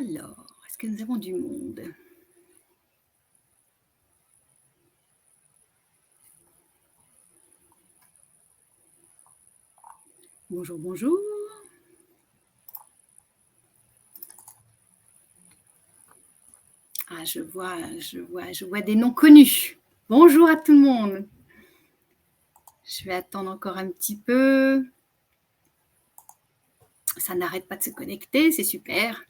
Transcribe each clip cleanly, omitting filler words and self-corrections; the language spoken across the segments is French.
Alors, est-ce que nous avons du monde? Bonjour, bonjour. Ah, je vois des noms connus. Bonjour à tout le monde. Je vais attendre encore un petit peu. Ça n'arrête pas de se connecter, c'est super.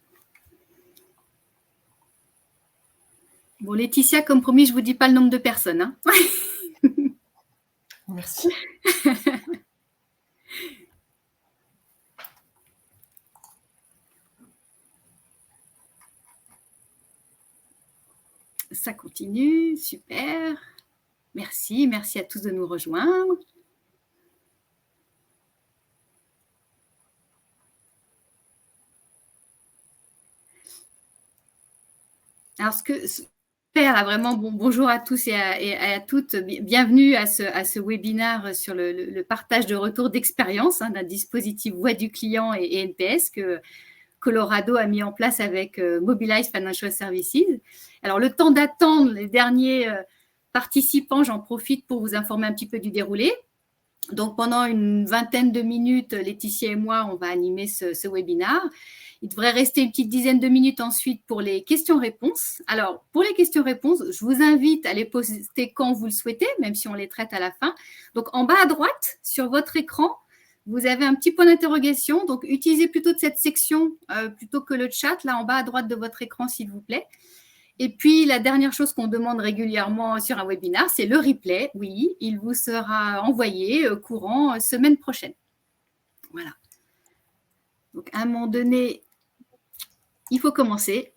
Bon, Laetitia, comme promis, je ne vous dis pas le nombre de personnes. Hein. Merci. Ça continue, super. Merci à tous de nous rejoindre. Alors, là, vraiment, bonjour à tous et à toutes. Bienvenue à ce webinaire sur le partage de retour d'expérience d'un dispositif Voix du client et NPS que Colorado a mis en place avec Mobilize Financial Services. Alors, le temps d'attendre les derniers participants, j'en profite pour vous informer un petit peu du déroulé. Donc, pendant une vingtaine de minutes, Laetitia et moi, on va animer ce webinaire. Il devrait rester une petite dizaine de minutes ensuite pour les questions-réponses. Alors, pour les questions-réponses, je vous invite à les poster quand vous le souhaitez, même si on les traite à la fin. Donc, en bas à droite, sur votre écran, vous avez un petit point d'interrogation. Donc, utilisez plutôt cette section plutôt que le chat, là en bas à droite de votre écran, s'il vous plaît. Et puis, la dernière chose qu'on demande régulièrement sur un webinaire, c'est le replay. Oui, il vous sera envoyé courant semaine prochaine. Voilà. Donc, à un moment donné, il faut commencer.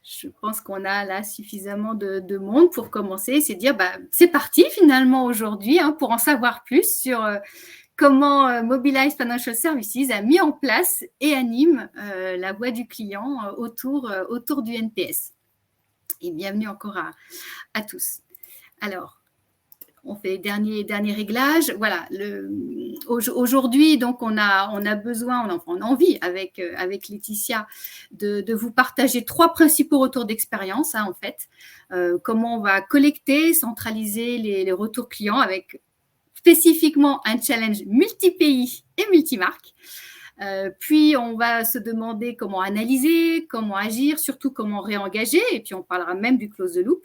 Je pense qu'on a là suffisamment de monde pour commencer. C'est dire, c'est parti finalement aujourd'hui pour en savoir plus sur comment Mobilize Financial Services a mis en place et anime la voix du client autour du NPS. Et bienvenue encore à tous. Alors, on fait les derniers réglages. Voilà. Aujourd'hui, donc, on a besoin, on a envie avec Laetitia de vous partager 3 principaux retours d'expérience, en fait. Comment on va collecter, centraliser les retours clients avec spécifiquement un challenge multi-pays et multi-marques. Puis, on va se demander comment analyser, comment agir, surtout comment réengager. Et puis, on parlera même du close the loop.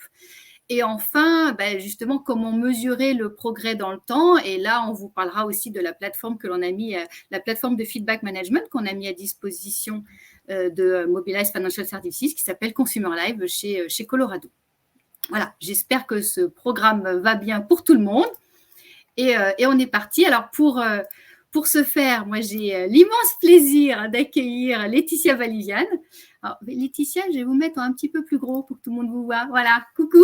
Et enfin, justement, comment mesurer le progrès dans le temps. Et là, on vous parlera aussi de la plateforme que l'on a mis, la plateforme de feedback management qu'on a mis à disposition de Mobilize Financial Services qui s'appelle Consumer Live chez Colorado. Voilà, j'espère que ce programme va bien pour tout le monde. Et on est parti. Alors, pour ce faire, moi, j'ai l'immense plaisir d'accueillir Laetitia Valiviane. Alors, Laetitia, je vais vous mettre un petit peu plus gros pour que tout le monde vous voit. Voilà, coucou,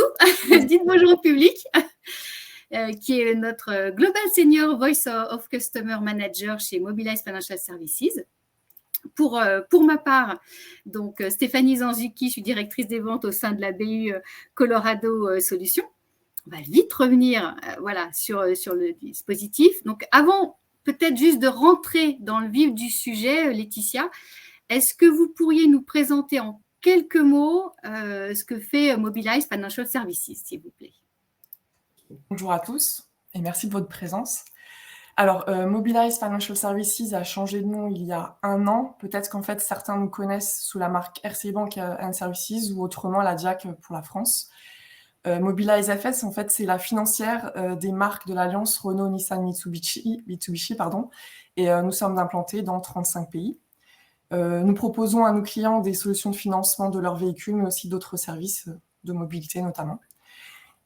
dites bonjour au public, qui est notre Global Senior Voice of Customer Manager chez Mobilize Financial Services. Pour ma part, donc Stéphanie Zanzuki, je suis directrice des ventes au sein de la BU Colorado Solutions. On va vite revenir sur le dispositif. Donc, avant peut-être juste de rentrer dans le vif du sujet, Laetitia, est-ce que vous pourriez nous présenter en quelques mots ce que fait Mobilize Financial Services, s'il vous plaît? Bonjour à tous et merci de votre présence. Alors, Mobilize Financial Services a changé de nom il y a 1 an. Peut-être qu'en fait, certains nous connaissent sous la marque RCI Bank and Services ou autrement la DIAC pour la France. Mobilize FS, en fait, c'est la financière des marques de l'alliance Renault, Nissan, Mitsubishi, et nous sommes implantés dans 35 pays. Nous proposons à nos clients des solutions de financement de leurs véhicules, mais aussi d'autres services de mobilité notamment.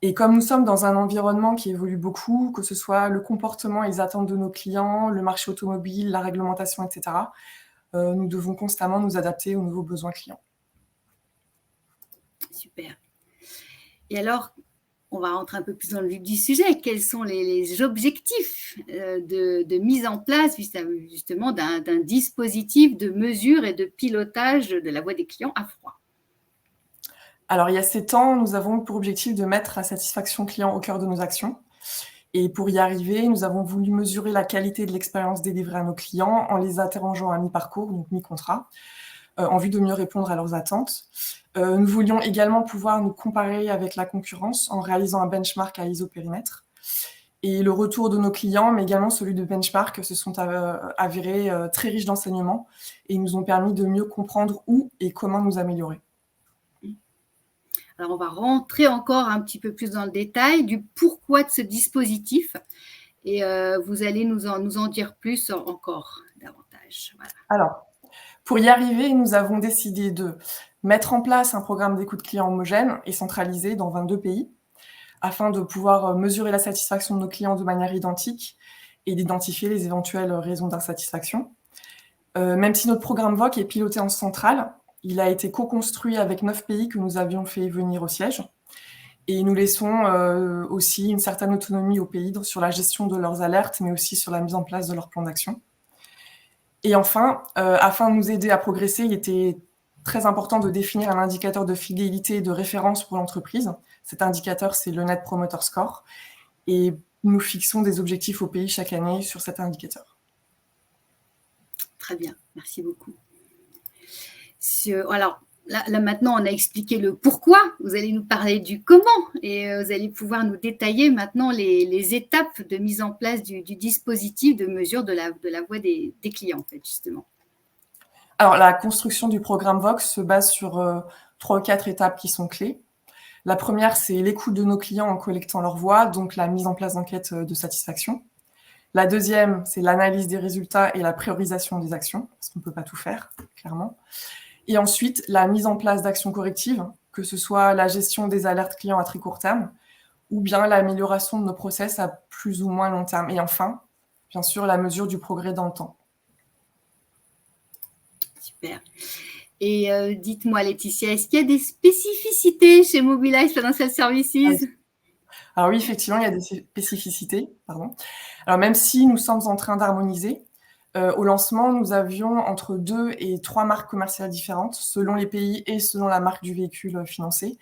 Et comme nous sommes dans un environnement qui évolue beaucoup, que ce soit le comportement et les attentes de nos clients, le marché automobile, la réglementation, etc., nous devons constamment nous adapter aux nouveaux besoins clients. Super. Et alors, on va rentrer un peu plus dans le vif du sujet. Quels sont les objectifs de mise en place justement d'un dispositif de mesure et de pilotage de la voix des clients à froid? Alors, il y a 7 ans, nous avons pour objectif de mettre la satisfaction client au cœur de nos actions. Et pour y arriver, nous avons voulu mesurer la qualité de l'expérience délivrée à nos clients en les interrogeant à mi-parcours, donc mi-contrat, en vue de mieux répondre à leurs attentes. Nous voulions également pouvoir nous comparer avec la concurrence en réalisant un benchmark à isopérimètre. Et le retour de nos clients, mais également celui de benchmark, se sont avérés très riches d'enseignements et nous ont permis de mieux comprendre où et comment nous améliorer. Alors, on va rentrer encore un petit peu plus dans le détail du pourquoi de ce dispositif et vous allez nous en dire plus encore davantage. Voilà. Alors, pour y arriver, nous avons décidé de mettre en place un programme d'écoute client homogène et centralisé dans 22 pays afin de pouvoir mesurer la satisfaction de nos clients de manière identique et d'identifier les éventuelles raisons d'insatisfaction. Même si notre programme VOC est piloté en centrale, il a été co-construit avec 9 pays que nous avions fait venir au siège. Et nous laissons aussi une certaine autonomie aux pays sur la gestion de leurs alertes, mais aussi sur la mise en place de leur plan d'action. Et enfin, afin de nous aider à progresser, il était très important de définir un indicateur de fidélité et de référence pour l'entreprise. Cet indicateur, c'est le Net Promoter Score. Et nous fixons des objectifs au pays chaque année sur cet indicateur. Très bien, merci beaucoup. Alors, là, maintenant, on a expliqué le pourquoi. Vous allez nous parler du comment et vous allez pouvoir nous détailler maintenant les étapes de mise en place du dispositif de mesure de la voix des clients, en fait, justement. Alors, la construction du programme Vox se base sur 3 ou 4 étapes qui sont clés. La première, c'est l'écoute de nos clients en collectant leur voix, donc la mise en place d'enquêtes de satisfaction. La deuxième, c'est l'analyse des résultats et la priorisation des actions, parce qu'on ne peut pas tout faire, clairement. Et ensuite, la mise en place d'actions correctives, que ce soit la gestion des alertes clients à très court terme, ou bien l'amélioration de nos process à plus ou moins long terme. Et enfin, bien sûr, la mesure du progrès dans le temps. Super. Et dites-moi, Laetitia, est-ce qu'il y a des spécificités chez Mobilize Financial Services ? Alors oui, effectivement, il y a des spécificités. Alors même si nous sommes en train d'harmoniser, au lancement, nous avions entre 2 et 3 marques commerciales différentes, selon les pays et selon la marque du véhicule financé,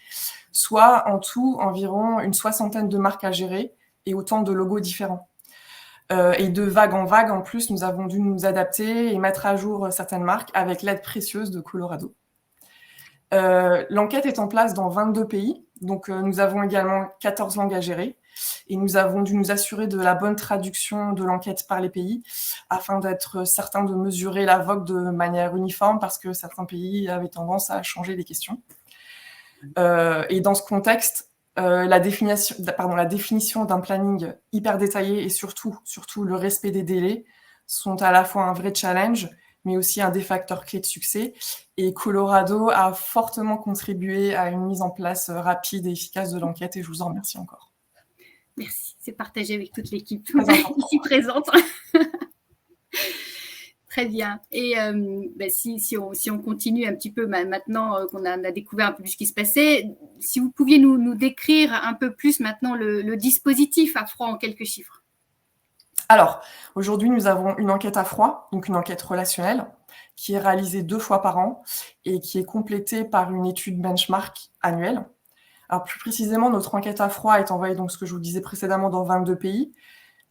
soit en tout environ une 60aine de marques à gérer et autant de logos différents. Et de vague en vague, en plus, nous avons dû nous adapter et mettre à jour certaines marques avec l'aide précieuse de Colorado. L'enquête est en place dans 22 pays, donc nous avons également 14 langues à gérer et nous avons dû nous assurer de la bonne traduction de l'enquête par les pays afin d'être certains de mesurer la VOC de manière uniforme parce que certains pays avaient tendance à changer les questions. Et dans ce contexte, la définition d'un planning hyper détaillé et surtout le respect des délais sont à la fois un vrai challenge, mais aussi un des facteurs clés de succès. Et Colorado a fortement contribué à une mise en place rapide et efficace de l'enquête et je vous en remercie encore. Merci, c'est partagé avec toute l'équipe ici présente. Très bien. Et si on continue un petit peu maintenant qu'on a découvert un peu plus ce qui se passait, si vous pouviez nous décrire un peu plus maintenant le dispositif à froid en quelques chiffres. Alors, aujourd'hui, nous avons une enquête à froid, donc une enquête relationnelle, qui est réalisée 2 fois par an et qui est complétée par une étude benchmark annuelle. Alors, plus précisément, notre enquête à froid est envoyée, donc ce que je vous disais précédemment, dans 22 pays.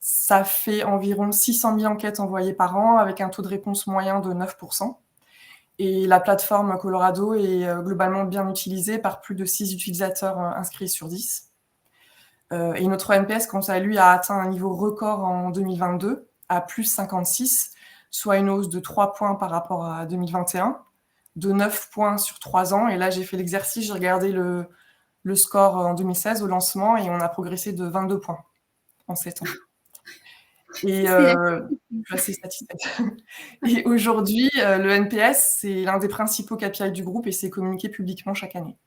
Ça fait environ 600 000 enquêtes envoyées par an avec un taux de réponse moyen de 9%. Et la plateforme Colorado est globalement bien utilisée par plus de 6 utilisateurs inscrits sur 10. Et notre NPS, quant à lui, a atteint un niveau record en 2022, à plus 56, soit une hausse de 3 points par rapport à 2021, de 9 points sur 3 ans. Et là, j'ai fait l'exercice, j'ai regardé le score en 2016 au lancement et on a progressé de 22 points en 7 ans. Et je suis assez satisfaite. Et aujourd'hui, le NPS, c'est l'un des principaux KPI du groupe et c'est communiqué publiquement chaque année.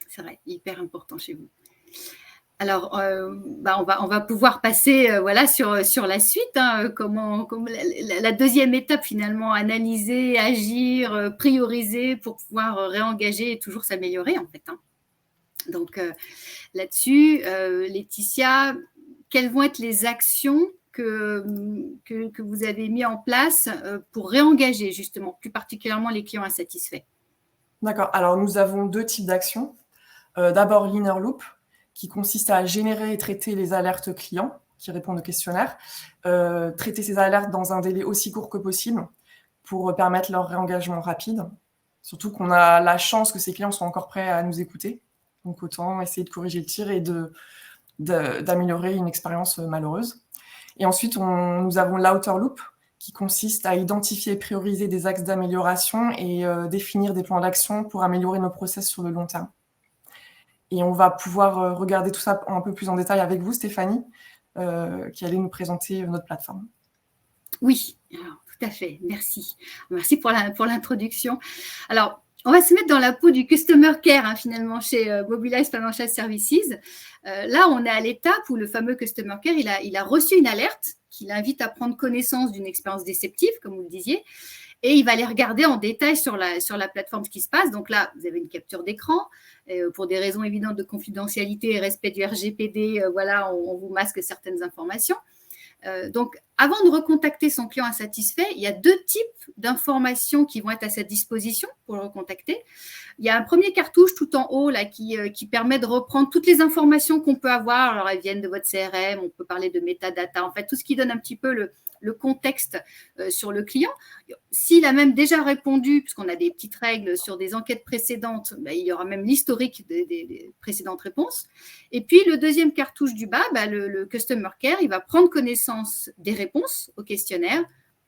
C'est vrai, hyper important chez vous. Alors, on va pouvoir passer sur la suite. Comment la deuxième étape, finalement, analyser, agir, prioriser pour pouvoir réengager et toujours s'améliorer, en fait. Donc, là-dessus, Laetitia, quelles vont être les actions que vous avez mis en place pour réengager, justement, plus particulièrement les clients insatisfaits? D'accord. Alors, nous avons 2 types d'actions. D'abord, l'Inner Loop, qui consiste à générer et traiter les alertes clients qui répondent au questionnaire, traiter ces alertes dans un délai aussi court que possible pour permettre leur réengagement rapide. Surtout qu'on a la chance que ces clients soient encore prêts à nous écouter. Donc autant essayer de corriger le tir et d'améliorer une expérience malheureuse. Et ensuite, nous avons l'outer loop, qui consiste à identifier et prioriser des axes d'amélioration et définir des plans d'action pour améliorer nos process sur le long terme. Et on va pouvoir regarder tout ça un peu plus en détail avec vous, Stéphanie, qui allait nous présenter notre plateforme. Oui, alors, tout à fait, merci. Merci pour l'introduction. Alors, on va se mettre dans la peau du Customer Care, finalement, chez Mobilize Financial Services. Là, on est à l'étape où le fameux Customer Care, il a reçu une alerte qui l'invite à prendre connaissance d'une expérience déceptive, comme vous le disiez, et il va aller regarder en détail sur la plateforme ce qui se passe. Donc là, vous avez une capture d'écran. Pour des raisons évidentes de confidentialité et respect du RGPD, voilà, on vous masque certaines informations. Donc, avant de recontacter son client insatisfait, il y a 2 types d'informations qui vont être à sa disposition pour le recontacter. Il y a un premier cartouche tout en haut là, qui permet de reprendre toutes les informations qu'on peut avoir. Alors, elles viennent de votre CRM, on peut parler de métadata, en fait, tout ce qui donne un petit peu le contexte sur le client. S'il a même déjà répondu, puisqu'on a des petites règles sur des enquêtes précédentes, il y aura même l'historique des précédentes réponses. Et puis, le deuxième cartouche du bas, le Customer Care, il va prendre connaissance des réponses au questionnaire,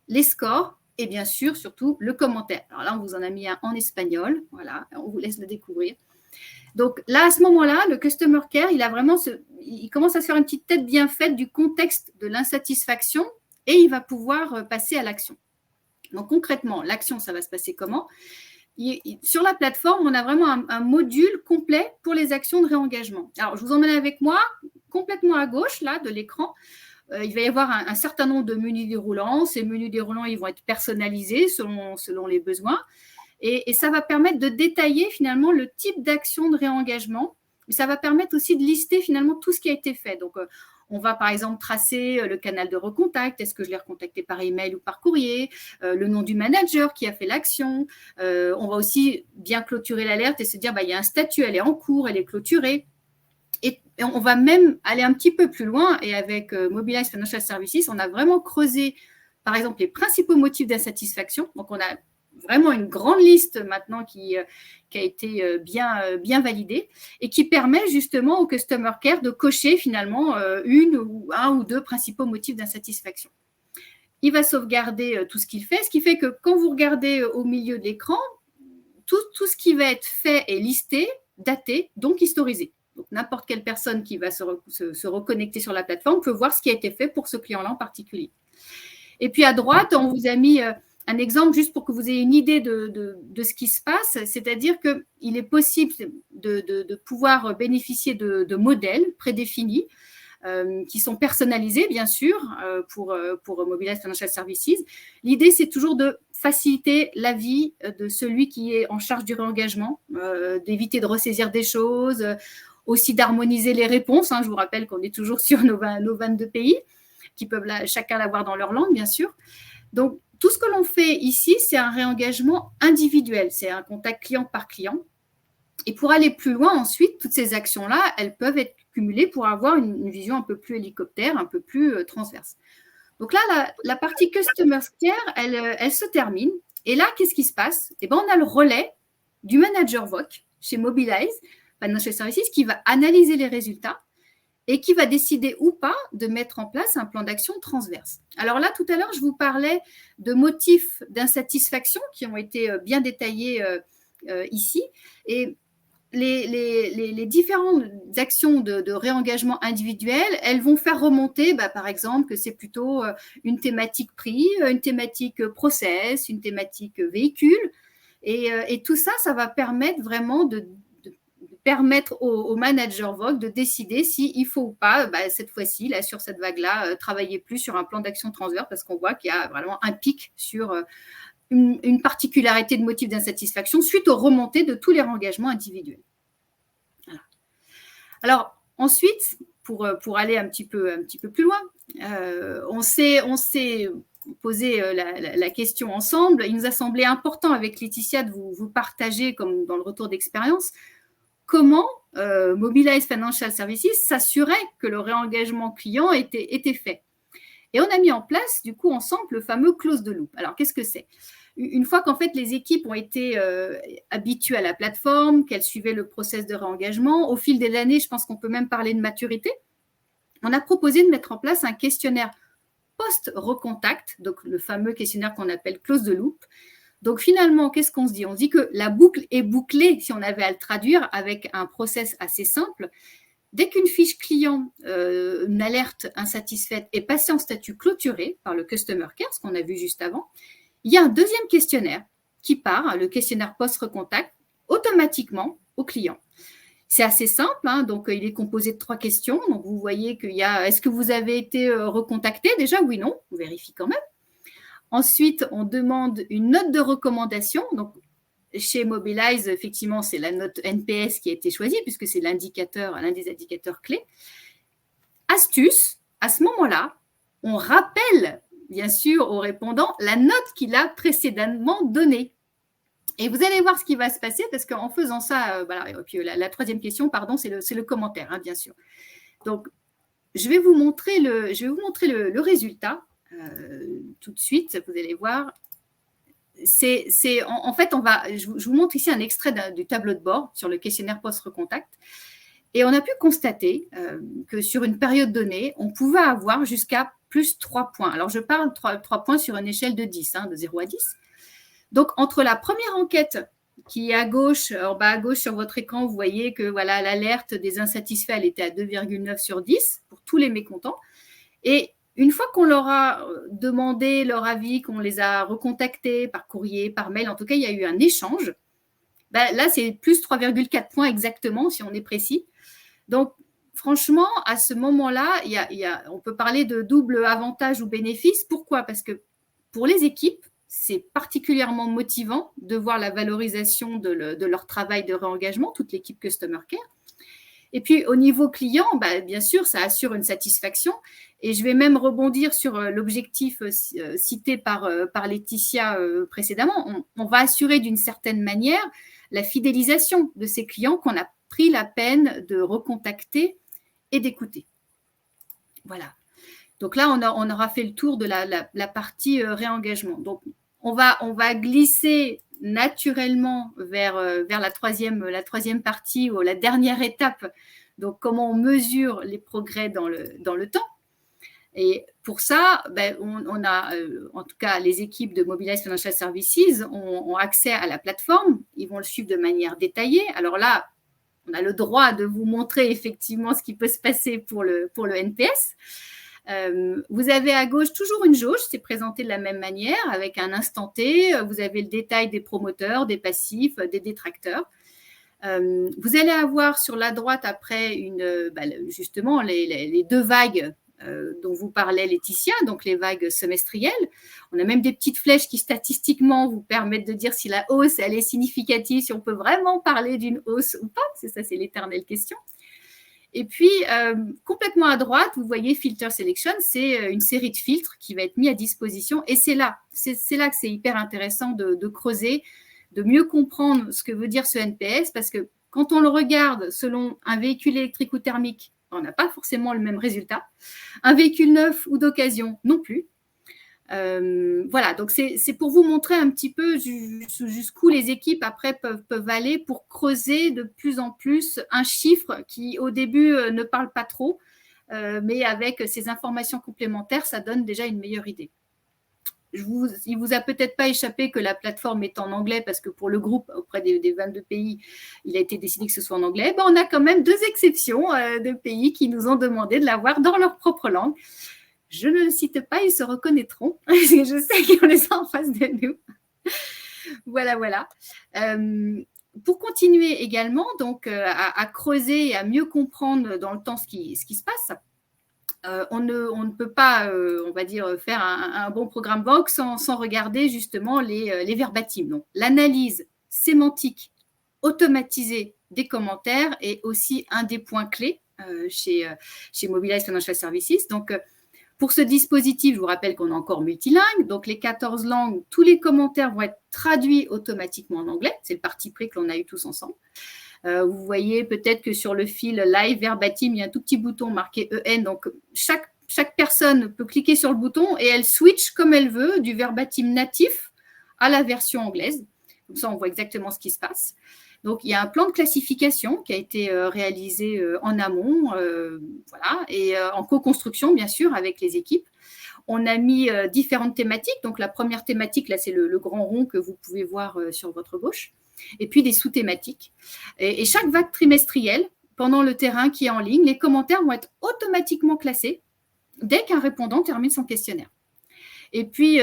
les scores et bien sûr, surtout, le commentaire. Alors là, on vous en a mis un en espagnol. Voilà, on vous laisse le découvrir. Donc là, à ce moment-là, le Customer Care, il commence à se faire une petite tête bien faite du contexte de l'insatisfaction et il va pouvoir passer à l'action. Donc concrètement, l'action, ça va se passer comment ? Sur la plateforme, on a vraiment un module complet pour les actions de réengagement. Alors, je vous emmène avec moi, complètement à gauche là, de l'écran. Il va y avoir un certain nombre de menus déroulants. Ces menus déroulants, ils vont être personnalisés selon les besoins. Et ça va permettre de détailler finalement le type d'action de réengagement. Mais ça va permettre aussi de lister finalement tout ce qui a été fait. Donc, on va par exemple tracer le canal de recontact. Est-ce que je l'ai recontacté par email ou par courrier ? Le nom du manager qui a fait l'action. On va aussi bien clôturer l'alerte et se dire, il y a un statut, elle est en cours, elle est clôturée. Et on va même aller un petit peu plus loin. Et avec Mobilize Financial Services, on a vraiment creusé, par exemple, les principaux motifs d'insatisfaction. Donc, on a vraiment une grande liste maintenant qui a été bien validée et qui permet justement au Customer Care de cocher finalement un ou 2 principaux motifs d'insatisfaction. Il va sauvegarder tout ce qu'il fait, ce qui fait que quand vous regardez au milieu de l'écran, tout ce qui va être fait est listé, daté, donc historisé. Donc, n'importe quelle personne qui va se reconnecter sur la plateforme peut voir ce qui a été fait pour ce client-là en particulier. Et puis, à droite, on vous a mis un exemple juste pour que vous ayez une idée de ce qui se passe, c'est-à-dire qu'il est possible de pouvoir bénéficier de modèles prédéfinis qui sont personnalisés, bien sûr, pour Mobilize Financial Services. L'idée, c'est toujours de faciliter la vie de celui qui est en charge du réengagement, d'éviter de ressaisir des choses, aussi d'harmoniser les réponses. Je vous rappelle qu'on est toujours sur nos 22 pays, qui peuvent chacun l'avoir dans leur langue, bien sûr. Donc, tout ce que l'on fait ici, c'est un réengagement individuel, c'est un contact client par client. Et pour aller plus loin, ensuite, toutes ces actions-là, elles peuvent être cumulées pour avoir une vision un peu plus hélicoptère, un peu plus transverse. Donc là, la partie Customer Care, elle se termine. Et là, qu'est-ce qui se passe ? On a le relais du manager VOC chez Mobilize Financial Services qui va analyser les résultats et qui va décider ou pas de mettre en place un plan d'action transverse. Alors là, tout à l'heure, je vous parlais de motifs d'insatisfaction qui ont été bien détaillés ici. Et les différentes actions de réengagement individuel, elles vont faire remonter, par exemple, que c'est plutôt une thématique prix, une thématique process, une thématique véhicule. Et tout ça, ça va permettre vraiment de permettre au manager VOC de décider s'il faut ou pas, cette fois-ci, là, sur cette vague-là, travailler plus sur un plan d'action transverse parce qu'on voit qu'il y a vraiment un pic sur une particularité de motif d'insatisfaction suite aux remontées de tous les réengagements individuels. Voilà. Alors, ensuite, pour aller un petit peu plus loin, on s'est posé la question ensemble. Il nous a semblé important avec Laetitia de vous partager, comme dans le retour d'expérience, comment Mobilize Financial Services s'assurait que le réengagement client était fait. Et on a mis en place, du coup, ensemble, le fameux close the loop. Alors, qu'est-ce que c'est ? Une fois qu'en fait, les équipes ont été habituées à la plateforme, qu'elles suivaient le process de réengagement, au fil des années, je pense qu'on peut même parler de maturité, on a proposé de mettre en place un questionnaire post-recontact, donc le fameux questionnaire qu'on appelle close the loop. Donc, finalement, qu'est-ce qu'on se dit ? On se dit que la boucle est bouclée, si on avait à le traduire, avec un process assez simple. Dès qu'une fiche client, une alerte insatisfaite est passée en statut clôturé par le Customer Care, ce qu'on a vu juste avant, il y a un deuxième questionnaire qui part, le questionnaire post-recontact, automatiquement au client. C'est assez simple, hein, donc il est composé de 3 questions. Donc vous voyez qu'il y a, est-ce que vous avez été recontacté ? Déjà, oui, non, on vérifie quand même. Ensuite, on demande une note de recommandation. Donc, chez Mobilize, effectivement, c'est la note NPS qui a été choisie puisque c'est l'un des indicateurs clés. Astuce, à ce moment-là, on rappelle, bien sûr, au répondant la note qu'il a précédemment donnée. Et vous allez voir ce qui va se passer parce qu'en faisant ça, voilà, et puis la troisième question, pardon, c'est le commentaire, hein, bien sûr. Donc, je vais vous montrer le résultat tout de suite. Vous allez voir. En fait, je vous montre ici un extrait du tableau de bord sur le questionnaire post-recontact. Et on a pu constater que sur une période donnée, on pouvait avoir jusqu'à plus 3 points. Alors, je parle 3 points sur une échelle de 10, hein, de 0 à 10. Donc, entre la première enquête qui est à gauche, en bas à gauche sur votre écran, vous voyez que voilà, l'alerte des insatisfaits, elle était à 2,9 sur 10 pour tous les mécontents. Et une fois qu'on leur a demandé leur avis, qu'on les a recontactés par courrier, par mail, en tout cas, il y a eu un échange. Ben, là, c'est plus 3,4 points exactement, si on est précis. Donc, franchement, à ce moment-là, on peut parler de double avantage ou bénéfice. Pourquoi ? Parce que pour les équipes, c'est particulièrement motivant de voir la valorisation de leur travail de réengagement, toute l'équipe Customer Care. Et puis, au niveau client, bah, bien sûr, ça assure une satisfaction. Et je vais même rebondir sur l'objectif cité par Laetitia précédemment. On va assurer d'une certaine manière la fidélisation de ces clients qu'on a pris la peine de recontacter et d'écouter. Voilà. Donc là, on aura fait le tour de la partie réengagement. Donc, on va glisser naturellement vers la troisième partie ou la dernière étape. Donc, comment on mesure les progrès dans le temps. Et pour ça, ben, on a, en tout cas, les équipes de Mobilize Financial Services ont accès à la plateforme. Ils vont le suivre de manière détaillée. Alors là, on a le droit de vous montrer effectivement ce qui peut se passer pour le NPS. Vous avez à gauche toujours une jauge, c'est présenté de la même manière avec un instant T. Vous avez le détail des promoteurs, des passifs, des détracteurs. Vous allez avoir sur la droite après justement les 2 vagues dont vous parlait Laetitia, donc les vagues semestrielles. On a même des petites flèches qui statistiquement vous permettent de dire si la hausse elle est significative, si on peut vraiment parler d'une hausse ou pas. C'est l'éternelle question. Et puis, complètement à droite, vous voyez Filter Selection, c'est une série de filtres qui va être mis à disposition. Et c'est là que c'est hyper intéressant de creuser, de mieux comprendre ce que veut dire ce NPS, parce que quand on le regarde selon un véhicule électrique ou thermique, on n'a pas forcément le même résultat. Un véhicule neuf ou d'occasion, non plus. Voilà, donc c'est pour vous montrer un petit peu jusqu'où les équipes après peuvent aller pour creuser de plus en plus un chiffre qui au début ne parle pas trop, mais avec ces informations complémentaires, ça donne déjà une meilleure idée. Il vous a peut-être pas échappé que la plateforme est en anglais parce que pour le groupe auprès des 22 pays, il a été décidé que ce soit en anglais. Ben, on a quand même 2 exceptions de pays qui nous ont demandé de l'avoir dans leur propre langue. Je ne le cite pas, ils se reconnaîtront. Je sais qu'on les a en face de nous. Voilà. Pour continuer également donc, à creuser et à mieux comprendre dans le temps ce qui se passe, on ne peut pas, on va dire, faire un bon programme Vox sans regarder justement les verbatims. Donc, l'analyse sémantique automatisée des commentaires est aussi un des points clés chez Mobilize Financial Services. Donc, pour ce dispositif, je vous rappelle qu'on est encore multilingue. Donc, les 14 langues, tous les commentaires vont être traduits automatiquement en anglais. C'est le parti pris que l'on a eu tous ensemble. Vous voyez peut-être que sur le fil live verbatim, il y a un tout petit bouton marqué EN. Donc, chaque personne peut cliquer sur le bouton et elle switch comme elle veut du verbatim natif à la version anglaise. Comme ça, on voit exactement ce qui se passe. Donc, il y a un plan de classification qui a été réalisé en amont, voilà, et en co-construction, bien sûr, avec les équipes. On a mis différentes thématiques. Donc, la première thématique, là, c'est le grand rond que vous pouvez voir sur votre gauche. Et puis, des sous-thématiques. Et chaque vague trimestrielle, pendant le terrain qui est en ligne, les commentaires vont être automatiquement classés dès qu'un répondant termine son questionnaire. Et puis,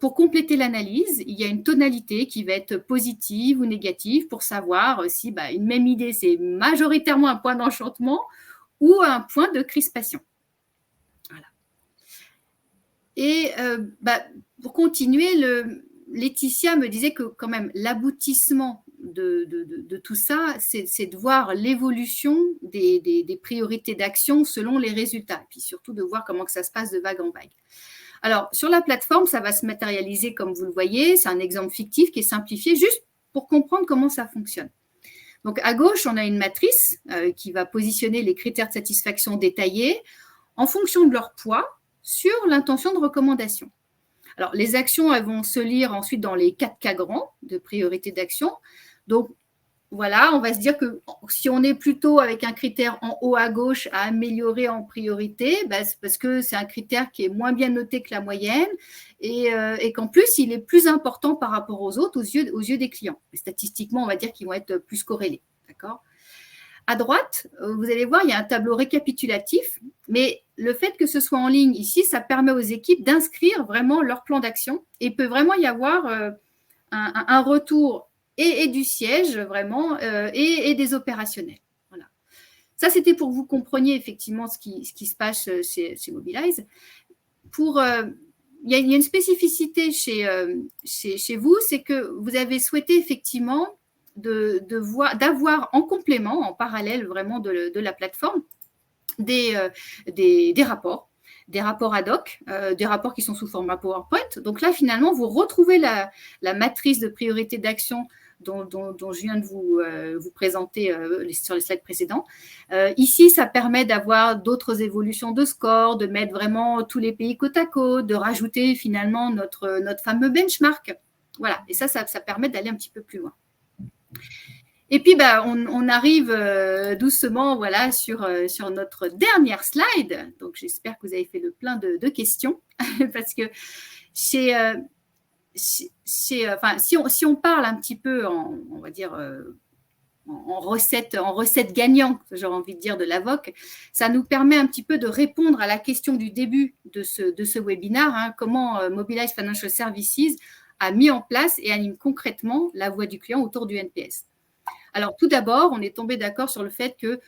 pour compléter l'analyse, il y a une tonalité qui va être positive ou négative pour savoir si une même idée, c'est majoritairement un point d'enchantement ou un point de crispation. Voilà. Et pour continuer, Laetitia me disait que quand même l'aboutissement de tout ça, c'est de voir l'évolution des priorités d'action selon les résultats, et puis surtout de voir comment que ça se passe de vague en vague. Alors, sur la plateforme, ça va se matérialiser comme vous le voyez. C'est un exemple fictif qui est simplifié juste pour comprendre comment ça fonctionne. Donc, à gauche, on a une matrice qui va positionner les critères de satisfaction détaillés en fonction de leur poids sur l'intention de recommandation. Alors, les actions, elles vont se lire ensuite dans les 4 cadrans de priorité d'action. Donc, voilà, on va se dire que si on est plutôt avec un critère en haut à gauche à améliorer en priorité, c'est parce que c'est un critère qui est moins bien noté que la moyenne et qu'en plus, il est plus important par rapport aux autres, aux yeux des clients. Et statistiquement, on va dire qu'ils vont être plus corrélés. D'accord ? À droite, vous allez voir, il y a un tableau récapitulatif, mais le fait que ce soit en ligne ici, ça permet aux équipes d'inscrire vraiment leur plan d'action et il peut vraiment y avoir un retour et du siège, vraiment, et des opérationnels. Voilà. Ça, c'était pour que vous compreniez effectivement ce qui se passe chez Mobilize. Il y a une spécificité chez vous, c'est que vous avez souhaité effectivement d'avoir en complément, en parallèle vraiment de la plateforme, des rapports. Des rapports ad hoc, des rapports qui sont sous format PowerPoint. Donc là, finalement, vous retrouvez la matrice de priorité d'action dont je viens de vous présenter sur les slides précédents. Ici, ça permet d'avoir d'autres évolutions de score, de mettre vraiment tous les pays côte à côte, de rajouter finalement notre fameux benchmark. Voilà, et ça permet d'aller un petit peu plus loin. Et puis, on arrive doucement voilà, sur notre dernière slide. Donc, j'espère que vous avez fait le plein de questions. Parce que si on parle un petit peu, on va dire, en recette gagnante, j'aurais envie de dire, de la VOC, ça nous permet un petit peu de répondre à la question du début de ce webinaire, comment Mobilize Financial Services a mis en place et anime concrètement la voix du client autour du NPS. Alors, tout d'abord, on est tombé d'accord sur le fait que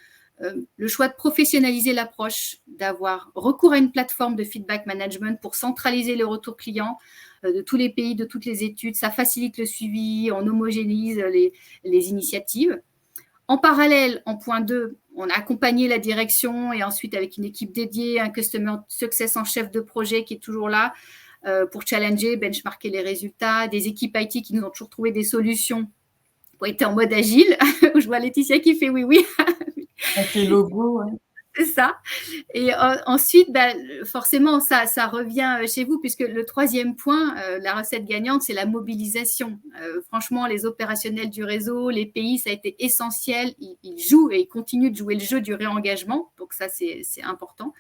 le choix de professionnaliser l'approche, d'avoir recours à une plateforme de feedback management pour centraliser les retours clients de tous les pays, de toutes les études, ça facilite le suivi, on homogénise les initiatives. En parallèle, en point 2, on a accompagné la direction et ensuite avec une équipe dédiée, un Customer Success en chef de projet qui est toujours là pour challenger, benchmarker les résultats, des équipes IT qui nous ont toujours trouvé des solutions pour être en mode agile. Je vois Laetitia qui fait oui. Avec les logos, ouais. C'est ça. Et ensuite, forcément, ça revient chez vous, puisque le troisième point, la recette gagnante, c'est la mobilisation. Franchement, les opérationnels du réseau, les pays, ça a été essentiel. Ils jouent et ils continuent de jouer le jeu du réengagement. Donc ça, c'est important.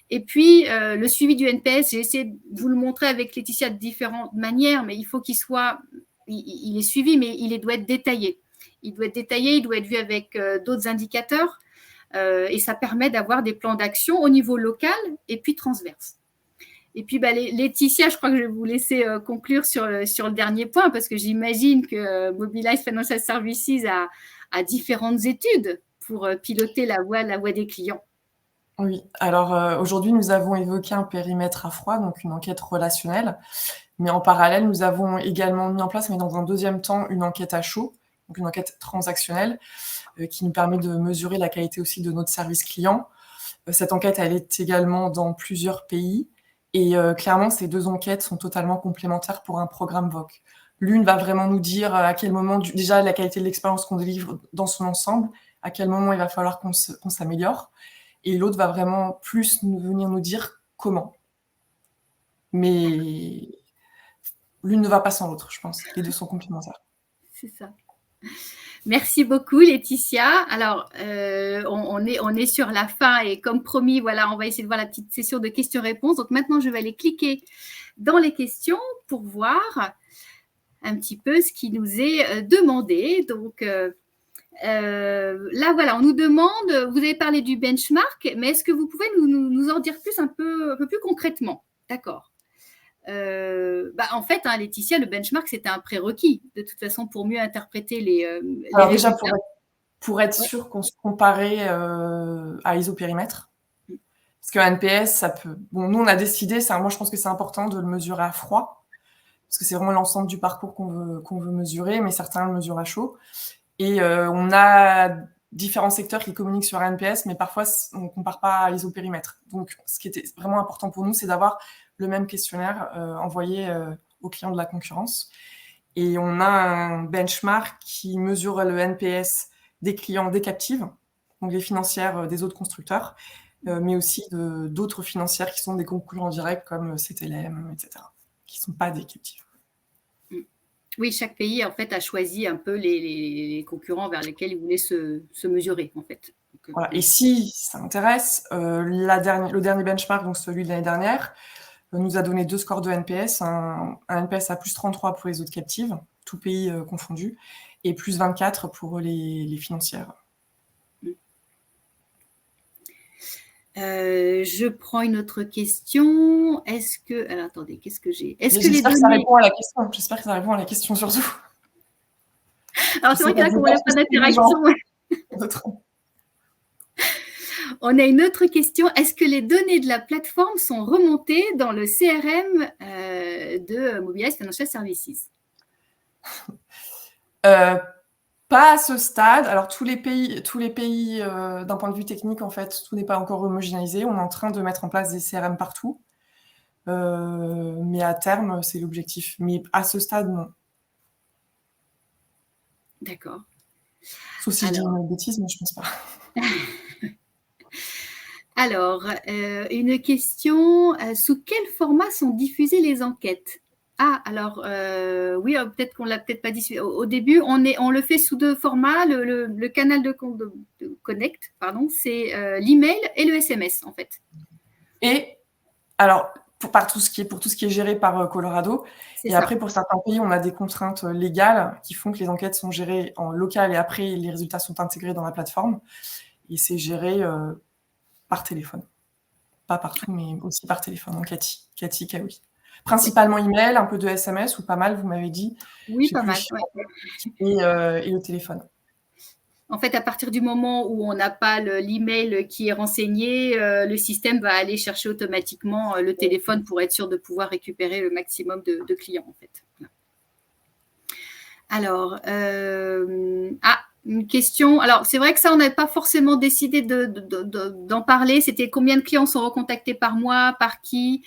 Et puis, le suivi du NPS, j'ai essayé de vous le montrer avec Laetitia de différentes manières, mais il faut qu'il soit... Il est suivi, mais il doit être détaillé. Il doit être vu avec d'autres indicateurs et ça permet d'avoir des plans d'action au niveau local et puis transverse. Et puis, Laetitia, je crois que je vais vous laisser conclure sur le dernier point parce que j'imagine que Mobilize Financial Services a différentes études pour piloter la voie des clients. Oui, alors aujourd'hui, nous avons évoqué un périmètre à froid, donc une enquête relationnelle. Mais en parallèle, nous avons également mis en place, mais dans un deuxième temps, une enquête à chaud, donc une enquête transactionnelle, qui nous permet de mesurer la qualité aussi de notre service client. Cette enquête, elle est également dans plusieurs pays. Et clairement, ces deux enquêtes sont totalement complémentaires pour un programme VOC. L'une va vraiment nous dire à quel moment, déjà la qualité de l'expérience qu'on délivre dans son ensemble, à quel moment il va falloir qu'on s'améliore. Et l'autre va vraiment plus venir nous dire comment. Mais l'une ne va pas sans l'autre, je pense. Les deux sont complémentaires. C'est ça. Merci beaucoup, Laetitia. Alors, on est sur la fin et comme promis, voilà, on va essayer de voir la petite session de questions-réponses. Donc maintenant, je vais aller cliquer dans les questions pour voir un petit peu ce qui nous est demandé. Donc, là, voilà, on nous demande, vous avez parlé du benchmark, mais est-ce que vous pouvez nous en dire plus un peu plus concrètement? D'accord. En fait, Laetitia, le benchmark, c'était un prérequis, de toute façon, pour mieux interpréter les Alors résultats. déjà, pour être sûr qu'on se comparait à isopérimètre, parce que NPS, ça peut... Bon, nous, on a décidé, moi, je pense que c'est important de le mesurer à froid, parce que c'est vraiment l'ensemble du parcours qu'on veut mesurer, mais certains le mesurent à chaud. Et on a différents secteurs qui communiquent sur NPS, mais parfois, on ne compare pas à isopérimètre. Donc, ce qui était vraiment important pour nous, c'est d'avoir le même questionnaire envoyé aux clients de la concurrence. Et on a un benchmark qui mesure le NPS des clients des captives, donc les financières des autres constructeurs, mais aussi d'autres financières qui sont des concurrents directs comme CTLM, etc., qui ne sont pas des captives. Oui, chaque pays, en fait, a choisi un peu les concurrents vers lesquels il voulait se mesurer, en fait. Donc, voilà. Et si ça intéresse, le dernier benchmark, donc celui de l'année dernière, nous a donné 2 scores de NPS, un NPS à plus 33 pour les autres captives, tout pays confondu, et plus 24 pour les financières. Je prends une autre question. Est-ce que... Alors, attendez, qu'est-ce que j'ai? J'espère que ça répond à la question. J'espère que ça répond à la question, surtout. Alors, c'est vrai qu'il y en a qui n'ont pas d'interaction. On a une autre question. Est-ce que les données de la plateforme sont remontées dans le CRM de Mobilize Financial Services? Pas à ce stade. Alors, tous les pays d'un point de vue technique, en fait, tout n'est pas encore homogénéisé. On est en train de mettre en place des CRM partout. Mais à terme, c'est l'objectif. Mais à ce stade, non. D'accord. Sauf si je dis une bêtise, mais je pense pas. Alors, une question. Sous quel format sont diffusées les enquêtes? Ah, alors, oui, peut-être qu'on l'a peut-être pas dit au début. On le fait sous 2 formats. Le canal de Connect, pardon, c'est l'email et le SMS, en fait. Et, alors, pour tout ce qui est géré par Colorado. Et ça. Après, pour certains pays, on a des contraintes légales qui font que les enquêtes sont gérées en local et après, les résultats sont intégrés dans la plateforme. Et c'est géré par téléphone. Pas partout, mais aussi par téléphone. Donc, Cathy, Kawi. Principalement email, un peu de SMS ou pas mal, vous m'avez dit. Oui, pas mal. Ouais. Et le téléphone. En fait, à partir du moment où on n'a pas l'email qui est renseigné, le système va aller chercher automatiquement le téléphone pour être sûr de pouvoir récupérer le maximum de clients, en fait. Alors, une question. Alors, c'est vrai que ça, on n'avait pas forcément décidé d'en parler. C'était combien de clients sont recontactés par mois, par qui?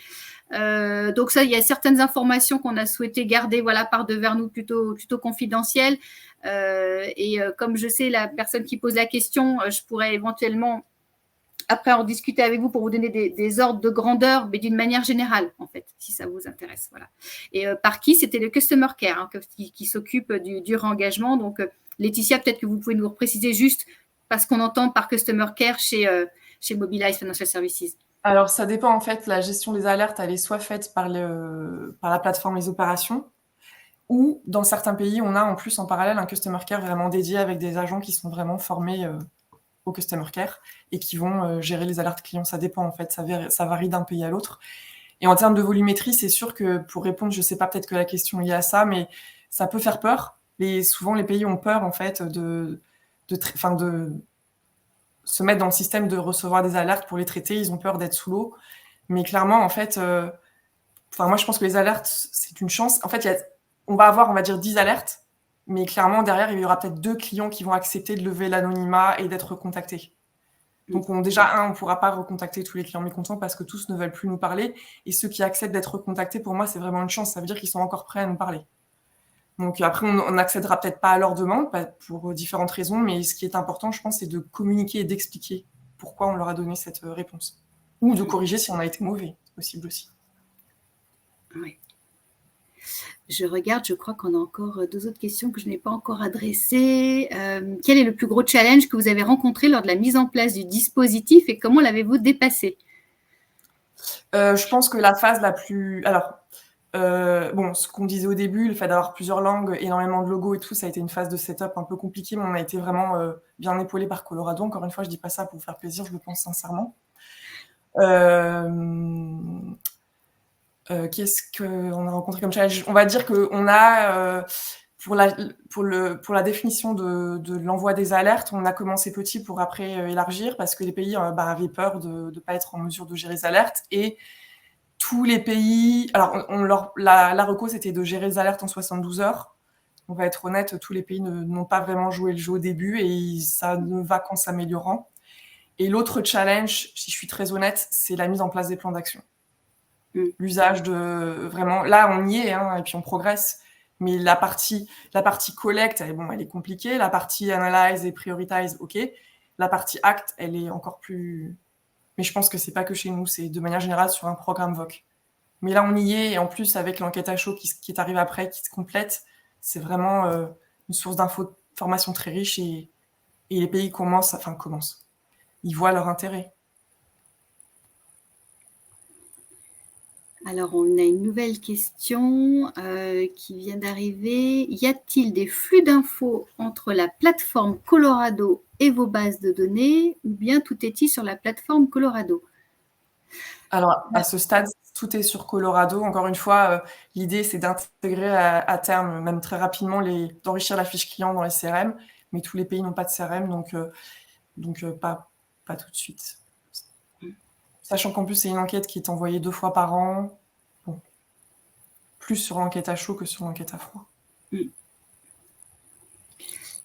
Donc ça, il y a certaines informations qu'on a souhaité garder, voilà, par devers nous plutôt confidentielles. Comme je sais la personne qui pose la question, je pourrais éventuellement après en discuter avec vous pour vous donner des ordres de grandeur, mais d'une manière générale, en fait, si ça vous intéresse. Voilà. Et par qui? C'était le Customer Care qui s'occupe du réengagement. Donc, Laetitia, peut-être que vous pouvez nous préciser juste parce qu'on entend par Customer Care chez Mobilize Financial Services. Alors, ça dépend, en fait. La gestion des alertes, elle est soit faite par la plateforme Les Opérations, ou dans certains pays, on a en plus en parallèle un Customer Care vraiment dédié avec des agents qui sont vraiment formés au Customer Care et qui vont gérer les alertes clients. Ça dépend, en fait. Ça varie d'un pays à l'autre. Et en termes de volumétrie, c'est sûr que pour répondre, je ne sais pas, peut-être que la question est liée à ça, mais ça peut faire peur. Souvent, les pays ont peur, en fait, de se mettre dans le système de recevoir des alertes pour les traiter. Ils ont peur d'être sous l'eau. Mais clairement, en fait, moi, je pense que les alertes, c'est une chance. En fait, on va avoir, on va dire, 10 alertes, mais clairement, derrière, il y aura peut-être 2 clients qui vont accepter de lever l'anonymat et d'être contactés. Donc, on ne pourra pas recontacter tous les clients mécontents parce que tous ne veulent plus nous parler. Et ceux qui acceptent d'être contactés, pour moi, c'est vraiment une chance. Ça veut dire qu'ils sont encore prêts à nous parler. Donc après, on n'accédera peut-être pas à leur demande pour différentes raisons, mais ce qui est important, je pense, c'est de communiquer et d'expliquer pourquoi on leur a donné cette réponse. Ou de corriger si on a été mauvais, c'est possible aussi. Oui. Je regarde, je crois qu'on a encore 2 autres questions que je n'ai pas encore adressées. Quel est le plus gros challenge que vous avez rencontré lors de la mise en place du dispositif et comment l'avez-vous dépassé? Je pense que la phase la plus... Alors, ce qu'on disait au début, le fait d'avoir plusieurs langues, énormément de logos et tout, ça a été une phase de setup un peu compliquée, mais on a été vraiment bien épaulé par Colorado. Encore une fois, je dis pas ça pour vous faire plaisir, je le pense sincèrement. Qu'est-ce qu'on a rencontré comme challenge? On va dire qu'on a, pour la définition de l'envoi des alertes, on a commencé petit pour après élargir parce que les pays avaient peur de ne pas être en mesure de gérer les alertes. Et tous les pays... Alors, la reco, c'était de gérer les alertes en 72 heures. On va être honnête, tous les pays n'ont pas vraiment joué le jeu au début et ça ne va qu'en s'améliorant. Et l'autre challenge, si je suis très honnête, c'est la mise en place des plans d'action. L'usage de... Vraiment, là, on y est, et puis on progresse. Mais la partie collecte, elle est compliquée. La partie analyse et prioritize, OK. La partie act, elle est encore plus... Mais je pense que c'est pas que chez nous, c'est de manière générale sur un programme VOC. Mais là, on y est, et en plus, avec l'enquête à chaud qui est arrivée après, qui se complète, c'est vraiment une source d'information très riche et les pays commencent. Ils voient leur intérêt. Alors, on a une nouvelle question qui vient d'arriver. Y a-t-il des flux d'infos entre la plateforme Colorado et vos bases de données ou bien tout est-il sur la plateforme Colorado? Alors, à ce stade, tout est sur Colorado. Encore une fois, l'idée, c'est d'intégrer à terme, même très rapidement, d'enrichir la fiche client dans les CRM. Mais tous les pays n'ont pas de CRM, donc pas tout de suite. Sachant qu'en plus, c'est une enquête qui est envoyée 2 fois par an. Bon. Plus sur l'enquête à chaud que sur l'enquête à froid.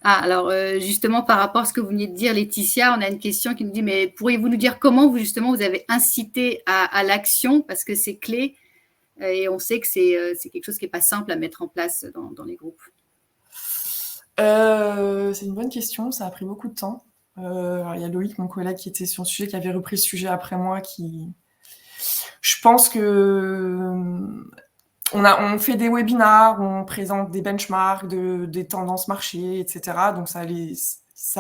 Ah, alors justement, par rapport à ce que vous venez de dire, Laetitia, on a une question qui nous dit, mais pourriez-vous nous dire comment vous avez incité à l'action, parce que c'est clé, et on sait que c'est quelque chose qui n'est pas simple à mettre en place dans les groupes. C'est une bonne question, ça a pris beaucoup de temps. Alors, il y a Loïc, mon collègue, qui était sur le sujet, qui avait repris le sujet après moi, Je pense que... On fait des webinars, on présente des benchmarks, des tendances marché, etc. Donc, ça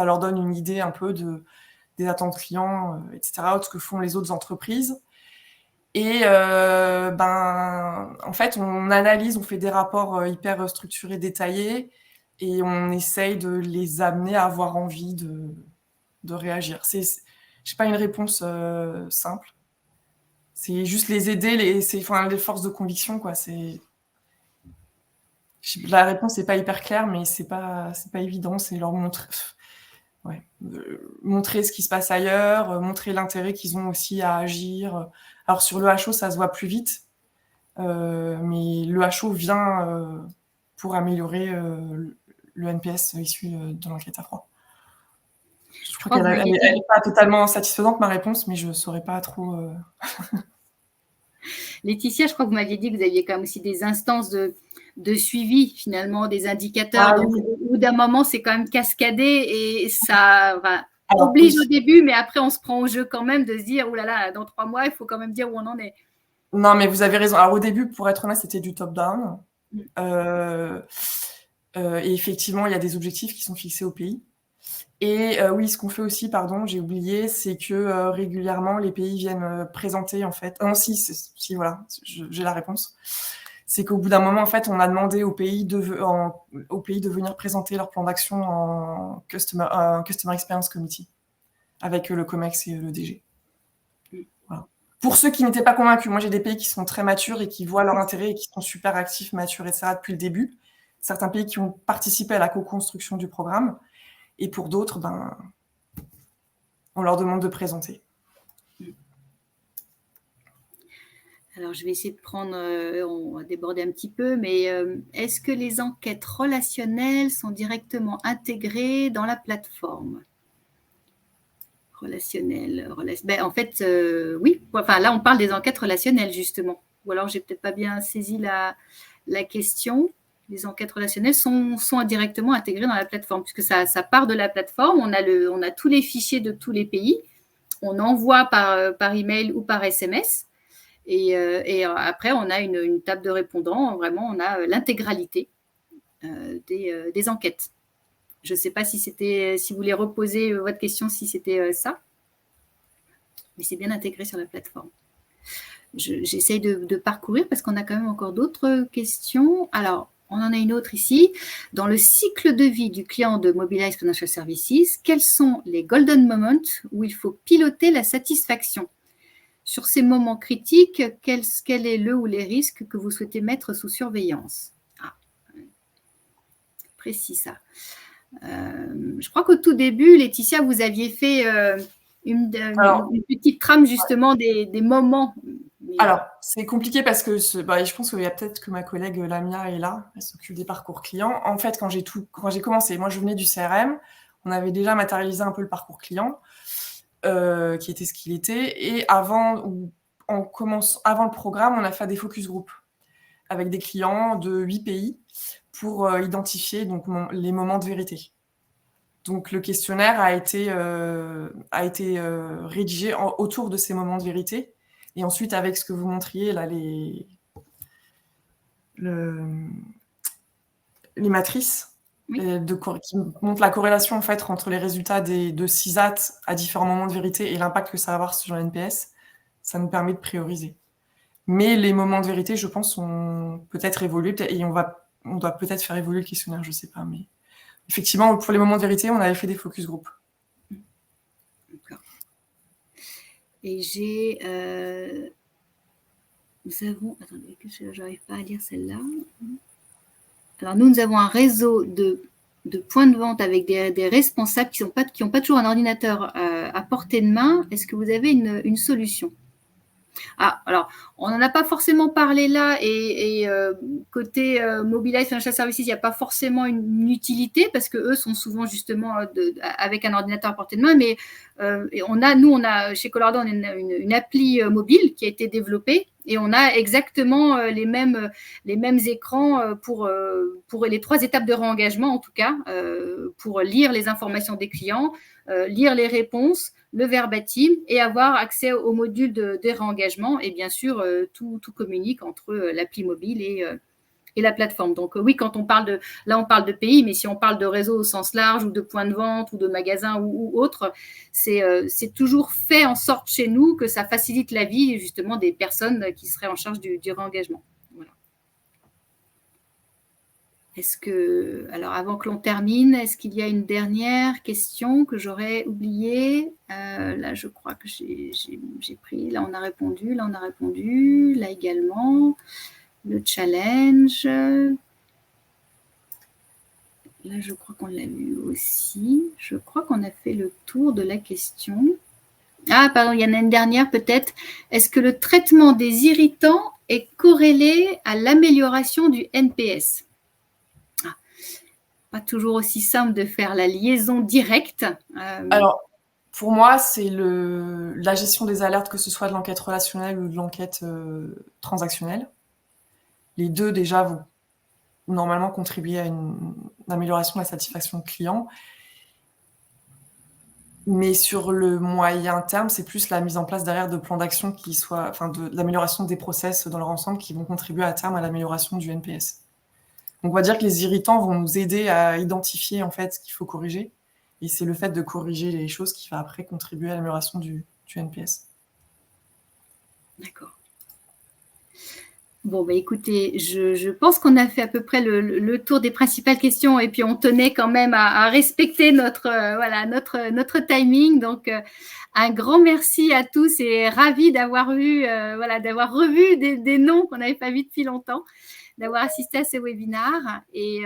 leur donne une idée un peu des attentes clients, etc., de ce que font les autres entreprises. Et en fait, on analyse, on fait des rapports hyper structurés, détaillés, et on essaye de les amener à avoir envie de réagir. Je n'ai pas une réponse simple. C'est juste les aider, les forces de conviction, quoi. La réponse n'est pas hyper claire, mais c'est pas évident. C'est leur montrer ce qui se passe ailleurs, montrer l'intérêt qu'ils ont aussi à agir. Alors sur le HO, ça se voit plus vite, mais le HO vient pour améliorer le NPS issu de l'enquête à froid. Je crois qu'elle n'est pas totalement satisfaisante, ma réponse, mais je ne saurais pas trop... Laetitia, je crois que vous m'aviez dit que vous aviez quand même aussi des instances de suivi, finalement, des indicateurs. Donc, au bout d'un moment, c'est quand même cascadé et ça oblige au début, mais après, on se prend au jeu quand même de se dire, oulala, dans 3 mois, il faut quand même dire où on en est. Non, mais vous avez raison. Alors, au début, pour être honnête, c'était du top-down. Et effectivement, il y a des objectifs qui sont fixés au pays. Et oui, ce qu'on fait aussi, pardon, j'ai oublié, c'est que régulièrement, les pays viennent présenter, en fait... Non, si, voilà, j'ai la réponse. C'est qu'au bout d'un moment, en fait, on a demandé aux pays de venir présenter leur plan d'action en Customer Experience Committee, avec le COMEX et le DG. Voilà. Pour ceux qui n'étaient pas convaincus, moi, j'ai des pays qui sont très matures et qui voient leur intérêt et qui sont super actifs, matures, etc., depuis le début. Certains pays qui ont participé à la co-construction du programme. Et pour d'autres, on leur demande de présenter. Alors, je vais essayer de prendre, on va déborder un petit peu, mais est-ce que les enquêtes relationnelles sont directement intégrées dans la plateforme? Relationnelles. En fait, oui. Enfin, là, on parle des enquêtes relationnelles, justement. Ou alors, j'ai peut-être pas bien saisi la question. les enquêtes relationnelles sont directement intégrées dans la plateforme, puisque ça part de la plateforme. On a tous les fichiers de tous les pays. On envoie par email ou par SMS. Et après, on a une table de répondants. Vraiment, on a l'intégralité des enquêtes. Je ne sais pas si vous voulez reposer votre question, si c'était ça. Mais c'est bien intégré sur la plateforme. J'essaye de parcourir parce qu'on a quand même encore d'autres questions. Alors, on en a une autre ici. Dans le cycle de vie du client de Mobilize Financial Services, quels sont les golden moments où il faut piloter la satisfaction? Sur ces moments critiques, quel est le ou les risques que vous souhaitez mettre sous surveillance? Précis ça. Je crois qu'au tout début, Laetitia, vous aviez fait une petite trame justement des moments. Alors, c'est compliqué parce que je pense qu'il y a peut-être que ma collègue Lamia est là, elle s'occupe des parcours clients. En fait, quand j'ai commencé, moi je venais du CRM, on avait déjà matérialisé un peu le parcours client, qui était ce qu'il était, et avant le programme, on a fait des focus group avec des clients de 8 pays pour identifier donc, les moments de vérité. Donc le questionnaire a été rédigé autour de ces moments de vérité. Et ensuite, avec ce que vous montriez, là, les matrices oui. Qui montrent la corrélation en fait, entre les résultats de CISAT à différents moments de vérité et l'impact que ça va avoir sur le NPS, ça nous permet de prioriser. Mais les moments de vérité, je pense, ont peut-être évolué et on doit peut-être faire évoluer le questionnaire, je ne sais pas. Mais effectivement, pour les moments de vérité, on avait fait des focus group. D'accord. Et nous avons... Attendez, je n'arrive pas à lire celle-là. Alors, nous avons un réseau de points de vente avec des responsables qui n'ont pas toujours un ordinateur à portée de main. Est-ce que vous avez une solution? Alors, on n'en a pas forcément parlé là et côté Mobilize Financial Services, il n'y a pas forcément une utilité parce qu'eux sont souvent justement avec un ordinateur à portée de main, mais chez Colorado, on a une appli mobile qui a été développée et on a exactement les mêmes écrans pour les 3 étapes de réengagement en tout cas, pour lire les informations des clients, lire les réponses, le verbatim et avoir accès au module de réengagement. Et bien sûr, tout communique entre l'appli mobile et la plateforme. Donc oui, quand on parle on parle de pays, mais si on parle de réseau au sens large ou de points de vente ou de magasins ou autre, c'est toujours fait en sorte chez nous que ça facilite la vie justement des personnes qui seraient en charge du réengagement. Voilà. Alors avant que l'on termine, est-ce qu'il y a une dernière question que j'aurais oubliée? Là, je crois que j'ai pris. Là, on a répondu. Là également. Le challenge. Là, je crois qu'on l'a vu aussi. Je crois qu'on a fait le tour de la question. Ah, pardon, il y en a une dernière peut-être. Est-ce que le traitement des irritants est corrélé à l'amélioration du NPS? Pas toujours aussi simple de faire la liaison directe. Alors, pour moi, c'est la gestion des alertes, que ce soit de l'enquête relationnelle ou de l'enquête transactionnelle. Les deux, déjà, vont normalement contribuer à une amélioration de la satisfaction client. Mais sur le moyen terme, c'est plus la mise en place derrière de plans d'action de l'amélioration des process dans leur ensemble qui vont contribuer à terme à l'amélioration du NPS. Donc, on va dire que les irritants vont nous aider à identifier en fait ce qu'il faut corriger. Et c'est le fait de corriger les choses qui va après contribuer à l'amélioration du NPS. D'accord. Bon, écoutez, je pense qu'on a fait à peu près le tour des principales questions et puis on tenait quand même à respecter notre timing. Donc, un grand merci à tous et ravi d'avoir revu des noms qu'on n'avait pas vus depuis longtemps, d'avoir assisté à ce webinaire. Et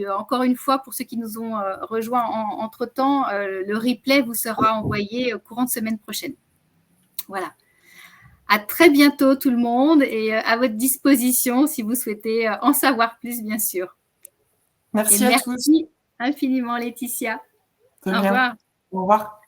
encore une fois, pour ceux qui nous ont rejoints entre-temps, le replay vous sera envoyé au courant de semaine prochaine. Voilà. À très bientôt tout le monde et à votre disposition si vous souhaitez en savoir plus, bien sûr. Merci à tous. Merci infiniment, Laetitia. Au revoir. Au revoir.